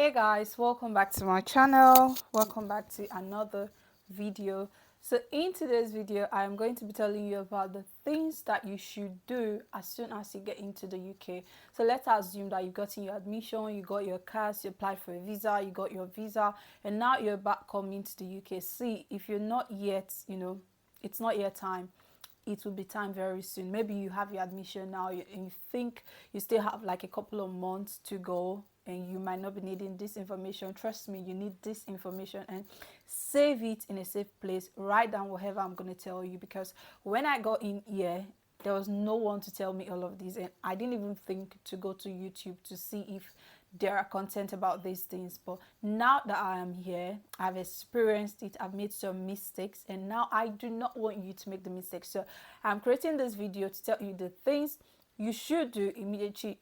Hey guys, welcome back to my channel. Welcome back to another video. So in today's video, I am going to be telling you about the things that you should do as soon as you get into the UK. So let's assume that you got in your admission, you got your CAS, you applied for a visa, you got your visa, and now you're back coming to the UK. See, if you're not yet, it's not yet time. It will be time very soon. Maybe you have your admission now and you think you still have like a couple of months to go and you might not be needing this information. Trust me, you need this information, and save it in a safe place. Write down whatever I'm going to tell you, because when I got in here, there was no one to tell me all of this, and I didn't even think to go to YouTube to see if there are content about these things. But now that I am here, I've experienced it, I've made some mistakes, and now I do not want you to make the mistakes. So I'm creating this video to tell you the things you should do immediately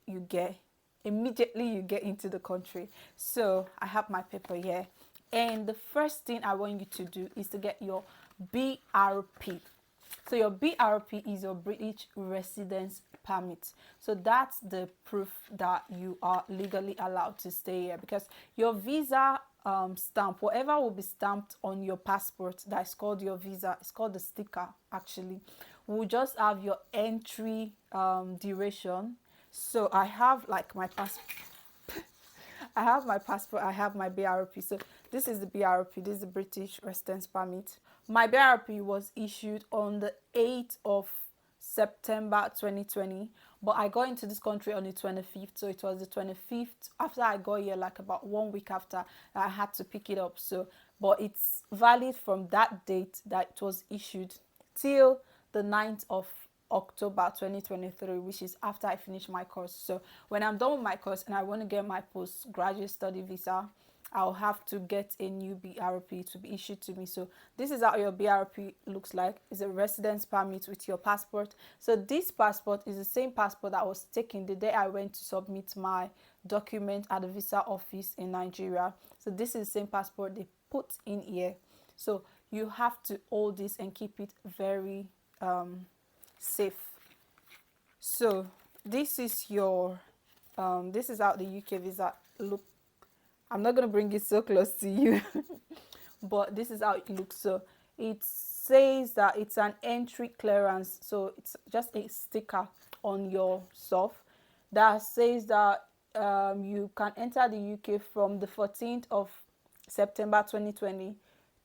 you get into the country. So I have my paper here, and the first thing I want you to do is to get your BRP. So your BRP is your British Residence Permit. So that's the proof that you are legally allowed to stay here, because your visa stamp, whatever will be stamped on your passport that is called your visa, it's called the sticker actually, will just have your entry duration. So I have like my passport. I have my passport, I have my BRP. So this is the BRP, this is the British Residence Permit. My BRP was issued on the 8th of September 2020, but I got into this country on the 25th. So it was the 25th after I got here, like about 1 week after, I had to pick it up. So, but it's valid from that date that it was issued till the 9th of October 2023, which is after I finish my course. So when I'm done with my course and I want to get my postgraduate study visa, I'll have to get a new BRP to be issued to me. So this is how your BRP looks like. It's a residence permit with your passport. So this passport is the same passport that was taken the day I went to submit my document at the visa office in Nigeria. So this is the same passport they put in here. So you have to hold this and keep it very safe. So this is your this is how the UK visa look. I'm not going to bring it so close to you but this is how it looks. So it says that it's an entry clearance, so it's just a sticker on your stuff that says that you can enter the UK from the 14th of September 2020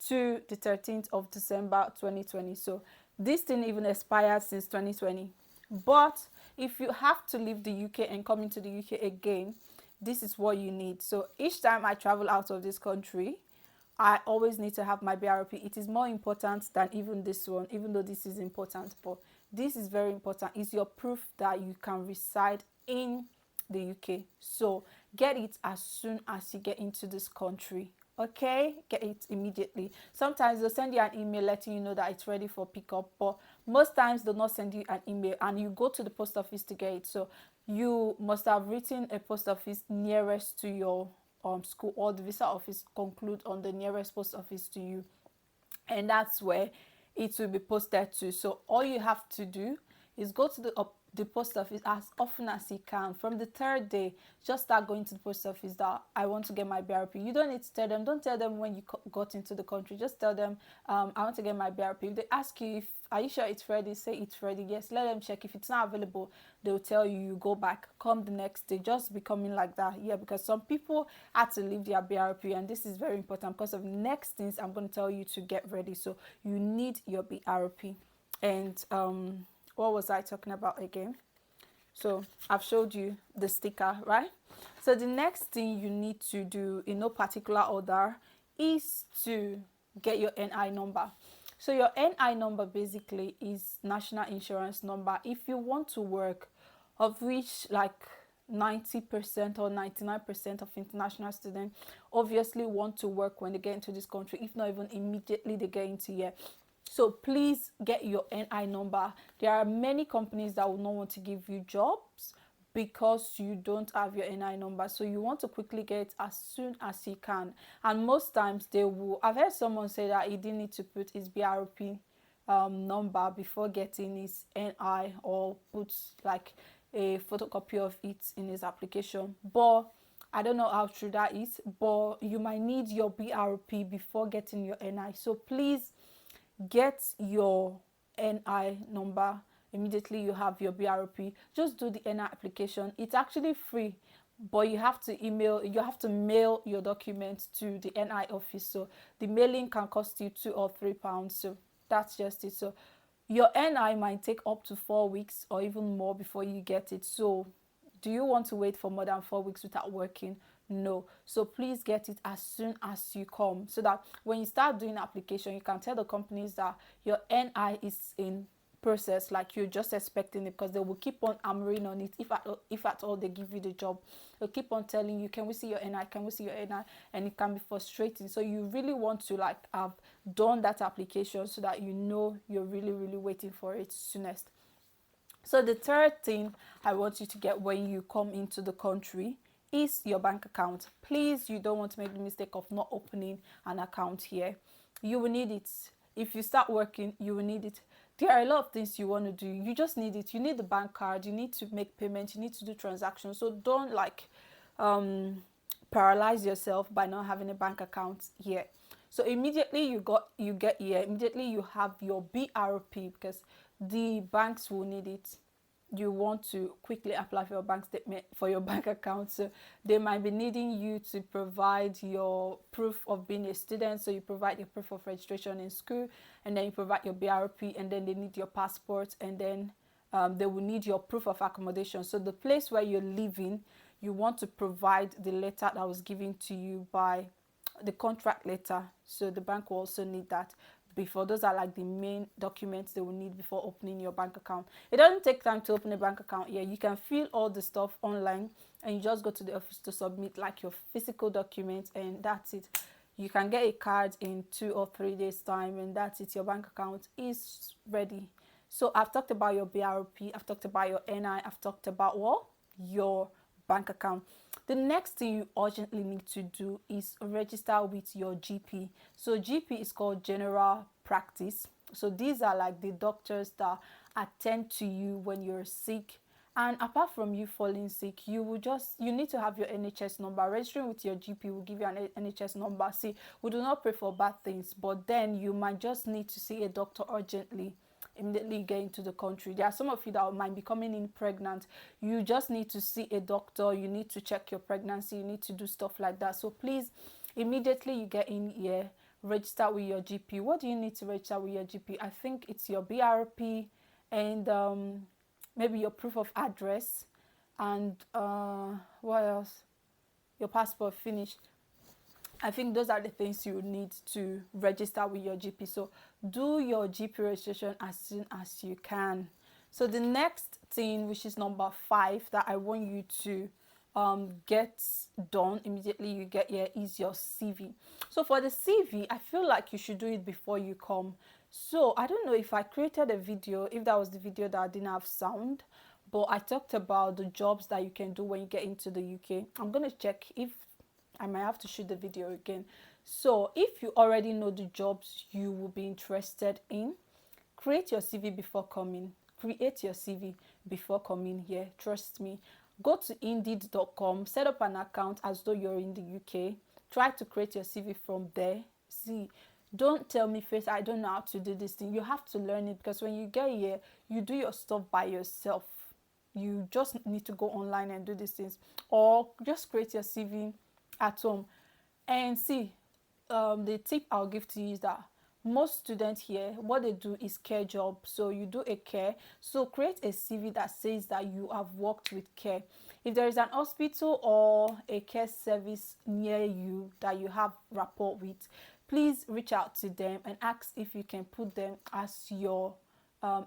to the 13th of December 2020. So this thing even expired since 2020. But if you have to leave the UK and come into the UK again, this is what you need. So each time I travel out of this country, I always need to have my BRP. It is more important than even this one, even though this is important, but this is very important. It's your proof that you can reside in the UK. So get it as soon as you get into this country. Okay, get it immediately. Sometimes they'll send you an email letting you know that it's ready for pickup, but most times they'll not send you an email and you go to the post office to get it. So you must have written a post office nearest to your school, or the visa office conclude on the nearest post office to you, and that's where it will be posted to. So all you have to do is go to the post office as often as you can. From the third day, just start going to the post office that I want to get my BRP. You don't need to tell them. Don't tell them when you got into the country. Just tell them I want to get my BRP. If they ask you if are you sure it's ready, say it's ready. Yes, let them check. If it's not available, they'll tell you, you go back, come the next day. Just becoming like that. Yeah, because some people had to leave their BRP, and this is very important because of next things I'm going to tell you to get ready. So you need your BRP. And what was I talking about again? So I've showed you the sticker, right? So the next thing you need to do in no particular order is to get your NI number. So your NI number basically is national insurance number. If you want to work, of which like 90% or 99% of international students obviously want to work when they get into this country, if not even immediately they get into here. So please get your NI number. There are many companies that will not want to give you jobs because you don't have your NI number. So you want to quickly get it as soon as you can. And most times they will. I've heard someone say that he didn't need to put his BRP number before getting his NI, or put like a photocopy of it in his application. But I don't know how true that is, but you might need your BRP before getting your NI. So please get your NI number immediately you have your BRP. Just do the NI application. It's actually free, but you have to mail your documents to the NI office. So the mailing can cost you £2 or £3. So that's just it. So your NI might take up to 4 weeks or even more before you get it. So do you want to wait for more than 4 weeks without working? No. So please get it as soon as you come, so that when you start doing application, you can tell the companies that your NI is in process, like you're just expecting it, because they will keep on hammering on it. If at all they give you the job, they'll keep on telling you, can we see your NI, can we see your NI, and it can be frustrating. So you really want to like have done that application, so that you know you're really waiting for it soonest. So the third thing I want you to get when you come into the country is your bank account. Please, you don't want to make the mistake of not opening an account here. You will need it. If you start working, you will need it. There are a lot of things you want to do. You just need it. You need the bank card. You need to make payments. You need to do transactions. So don't like paralyze yourself by not having a bank account here. So immediately you get here, immediately you have your BRP, because the banks will need it. You want to quickly apply for your bank statement, for your bank account. So they might be needing you to provide your proof of being a student. So you provide your proof of registration in school, and then you provide your BRP, and then they need your passport, and then they will need your proof of accommodation. So the place where you're living, you want to provide the letter that was given to you by the contract letter. So the bank will also need that before. Those are like the main documents they will need before opening your bank account. It doesn't take time to open a bank account here. You can fill all the stuff online, and you just go to the office to submit like your physical documents, and that's it. You can get a card in 2 or 3 days time, and that's it. Your bank account is ready. So I've talked about your BRP, I've talked about your NI, I've talked about what? Your bank account. The next thing you urgently need to do is register with your GP. So GP is called general practice. So these are like the doctors that attend to you when you're sick. And apart from you falling sick, you need to have your NHS number. Registering with your GP will give you an NHS number. See, we do not pray for bad things, but then you might just need to see a doctor urgently immediately you get into the country. There are some of you that might be coming in pregnant. You just need to see a doctor. You need to check your pregnancy. You need to do stuff like that. So please, immediately you get in here, register with your GP. What do you need to register with your GP? I think it's your BRP and maybe your proof of address, and what else? Your passport. Finished. I think those are the things you need to register with your GP. So do your GP registration as soon as you can. So the next thing, which is number 5, that I want you to get done immediately you get here, is your CV. So for the CV, I feel like you should do it before you come. So I don't know if I created a video, if that was the video that didn't have sound, but I talked about the jobs that you can do when you get into the UK. I'm going to check if I might have to shoot the video again. So if you already know the jobs you will be interested in, create your CV before coming. Create your CV before coming here. Trust me. Go to indeed.com, set up an account as though you're in the UK. Try to create your CV from there. See, don't tell me first, I don't know how to do this thing. You have to learn it, because when you get here, you do your stuff by yourself. You just need to go online and do these things, or just create your CV at home. And see, the tip I'll give to you is that most students here, what they do is care job. So you do a care, so create a CV that says that you have worked with care. If there is an hospital or a care service near you that you have rapport with, please reach out to them and ask if you can put them as your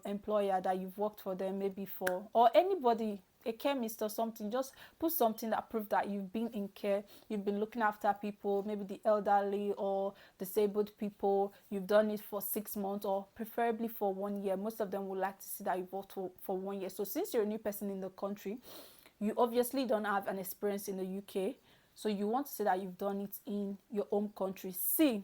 employer, that you've worked for them maybe for, or anybody, a chemist or something. Just put something that proves that you've been in care, you've been looking after people, maybe the elderly or disabled people. You've done it for 6 months, or preferably for 1 year. Most of them would like to see that you've worked for 1 year. So since you're a new person in the country, you obviously don't have an experience in the UK, so you want to say that you've done it in your home country. See,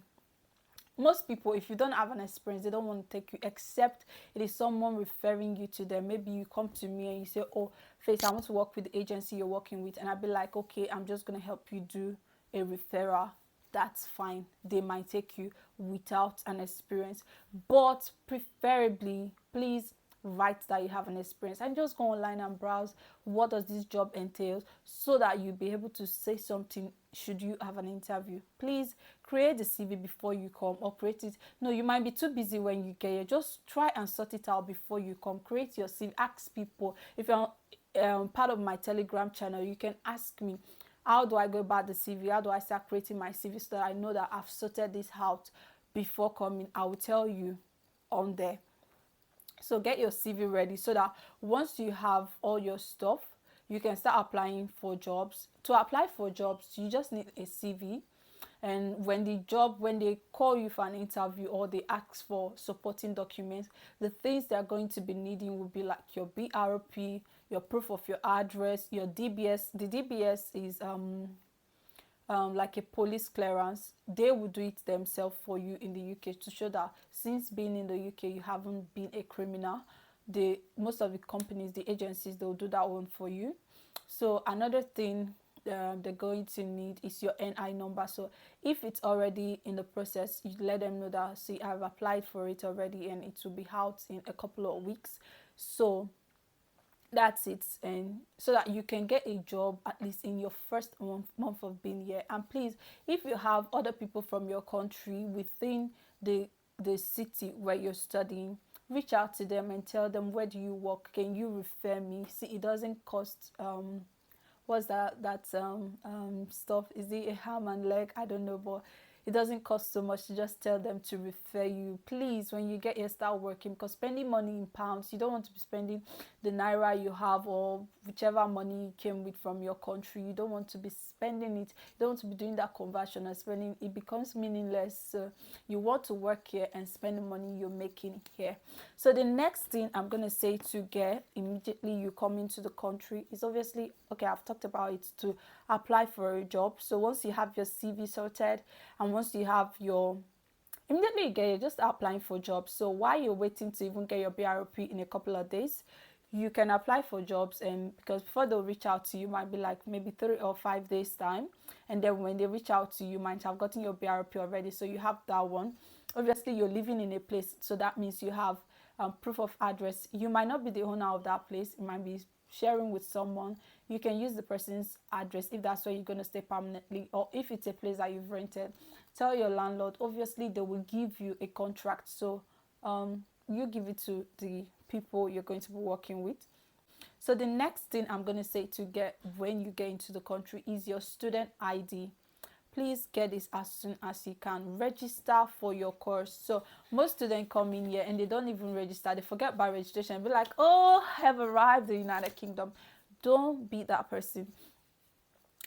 most people, if you don't have an experience, they don't want to take you, except it is someone referring you to them. Maybe you come to me and you say, oh, Faith, I want to work with the agency you're working with, and I'll be like, okay, I'm just going to help you do a referral. That's fine. They might take you without an experience, but preferably, please write that you have an experience and just go online and browse what does this job entail, so that you'll be able to say something should you have an interview. Please create the CV before you come, or create it. No, you might be too busy when you get here. Just try and sort it out before you come. Create your CV. Ask people. If you're part of my Telegram channel, you can ask me, how do I go about the CV? How do I start creating my CV so that I know that I've sorted this out before coming? I will tell you on there. So get your CV ready so that once you have all your stuff, you can start applying for jobs. To apply for jobs, you just need a CV. And when they call you for an interview or they ask for supporting documents, the things they're going to be needing will be like your BRP, your proof of your address, your DBS. The DBS is like a police clearance. They will do it themselves for you in the UK to show that since being in the UK you haven't been a criminal. Most of the companies, the agencies, they'll do that one for you. So another thing they're going to need is your NI number. So if it's already in the process, you let them know that, see, I've applied for it already and it will be out in a couple of weeks. So that's it, and so that you can get a job at least in your first month of being here. And please, if you have other people from your country within the city where you're studying, reach out to them and tell them, where do you work, can you refer me? See, it doesn't cost what's that stuff, is it a ham and leg, I don't know, but it doesn't cost so much to just tell them to refer you. Please, when you get here, start working, because spending money in pounds, you don't want to be spending the naira you have or whichever money you came with from your country. You don't want to be spending it. You don't want to be doing that conversion and spending it. Becomes meaningless. So you want to work here and spend the money you're making here. So the next thing I'm going to say to get immediately you come into the country is obviously, okay, I've talked about it, to apply for a job. So once you have your CV sorted and once you have your, immediately you get it, just applying for jobs. So while you're waiting to even get your BRP in a couple of days, you can apply for jobs, and because before they'll reach out to you, might be like maybe 3 or 5 days time, and then when they reach out to you, might have gotten your BRP already, so you have that one. Obviously you're living in a place, so that means you have proof of address. You might not be the owner of that place, it might be sharing with someone. You can use the person's address if that's where you're going to stay permanently, or if it's a place that you've rented, tell your landlord. Obviously they will give you a contract, so you give it to the people you're going to be working with. So the next thing I'm going to say to get when you get into the country is your student ID. Please get this as soon as you can. Register for your course. So most students come in here and they don't even register. They forget about registration. Be like, oh, I have arrived in the United Kingdom. Don't be that person.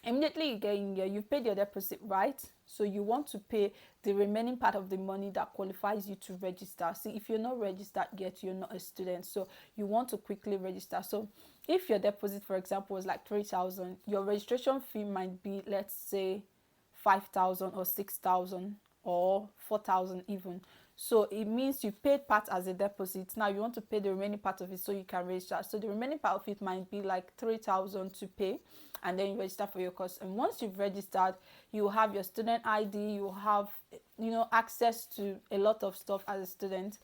Immediately you get in here, you've paid your deposit, right? So you want to pay the remaining part of the money that qualifies you to register. See, if you're not registered yet, you're not a student, so you want to quickly register. So if your deposit, for example, was like 3,000, your registration fee might be, let's say, 5,000 or 6,000 or 4,000 even. So it means you paid part as a deposit. Now you want to pay the remaining part of it so you can register. So the remaining part of it might be like 3,000 to pay, and then you register for your course. And once you've registered, you have your student ID, you have, access to a lot of stuff as a student.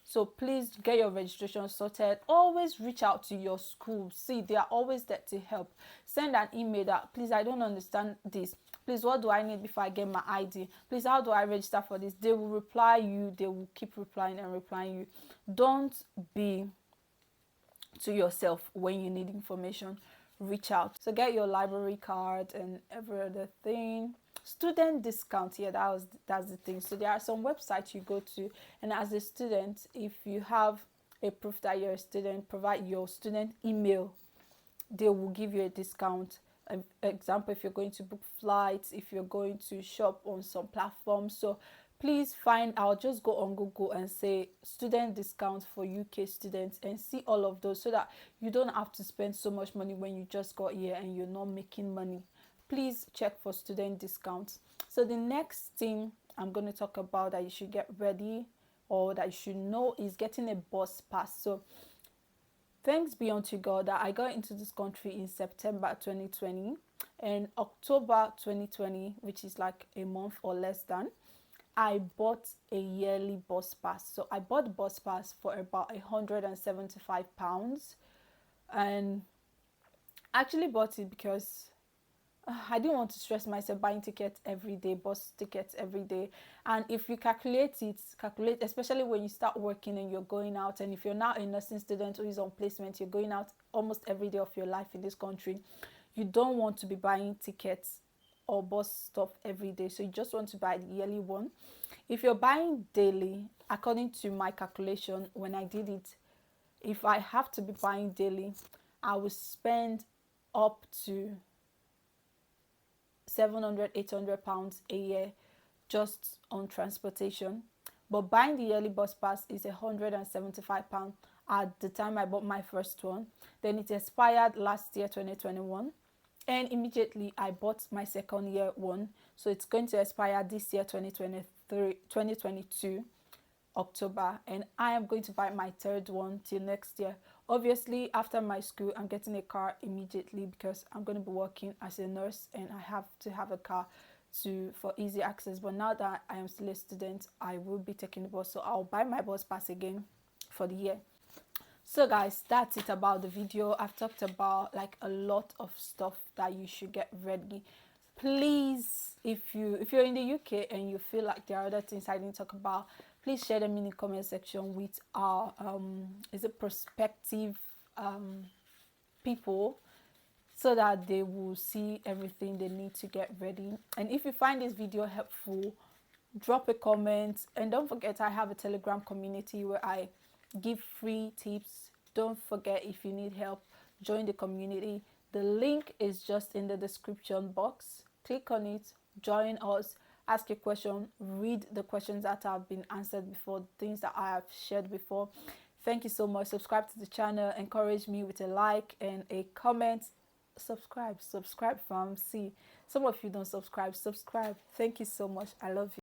So please get your registration sorted. Always reach out to your school. See, they are always there to help. Send an email that, please, I don't understand this. Please, what do I need before I get my ID? Please, how do I register for this? They will reply you. They will keep replying and replying you. Don't be to yourself when you need information. Reach out. So get your library card and every other thing. Student discount, yeah, that's the thing. So there are some websites you go to, and as a student, if you have a proof that you're a student, provide your student email, they will give you a discount. Example, if you're going to book flights, if you're going to shop on some platforms. So please find out, just go on Google and say student discount for UK students and see all of those, so that you don't have to spend so much money when you just got here and you're not making money. please check for student discounts. So the next thing I'm going to talk about that you should get ready or that you should know is getting a bus pass. So thanks be unto God that I got into this country in September 2020, and October 2020, which is like a month or less than, I bought a yearly bus pass. So I bought the bus pass for about £175, and I actually bought it because I didn't want to stress myself buying tickets every day, bus tickets every day. And if you calculate, especially when you start working and you're going out, and if you're now a nursing student who is on placement, you're going out almost every day of your life in this country, you don't want to be buying tickets or bus stuff every day. So you just want to buy the yearly one. If you're buying daily, according to my calculation, when I did it, if I have to be buying daily, I will spend up to £700-800 a year just on transportation. But buying the yearly bus pass is £175 at the time I bought my first one. Then it expired last year, 2021, and immediately I bought my second year one. So it's going to expire this year, 2022 October, and I am going to buy my third one till next year. Obviously, after my school, I'm getting a car immediately because I'm going to be working as a nurse and I have to have a car for easy access. But now that I am still a student, I will be taking the bus, so I'll buy my bus pass again for the year. So guys, that's it about the video. I've talked about like a lot of stuff that you should get ready. Please, if you're in the UK and you feel like there are other things I didn't talk about, please share them in the comment section with our prospective people, so that they will see everything they need to get ready. And if you find this video helpful, drop a comment, and don't forget I have a Telegram community where I give free tips. Don't forget, if you need help, join the community. The link is just in the description box. Click on it, join us, ask a question, read the questions that have been answered before, things that I have shared before. Thank you so much. Subscribe to the channel, encourage me with a like and a comment. Subscribe fam. See, some of you don't subscribe. Thank you so much. I love you.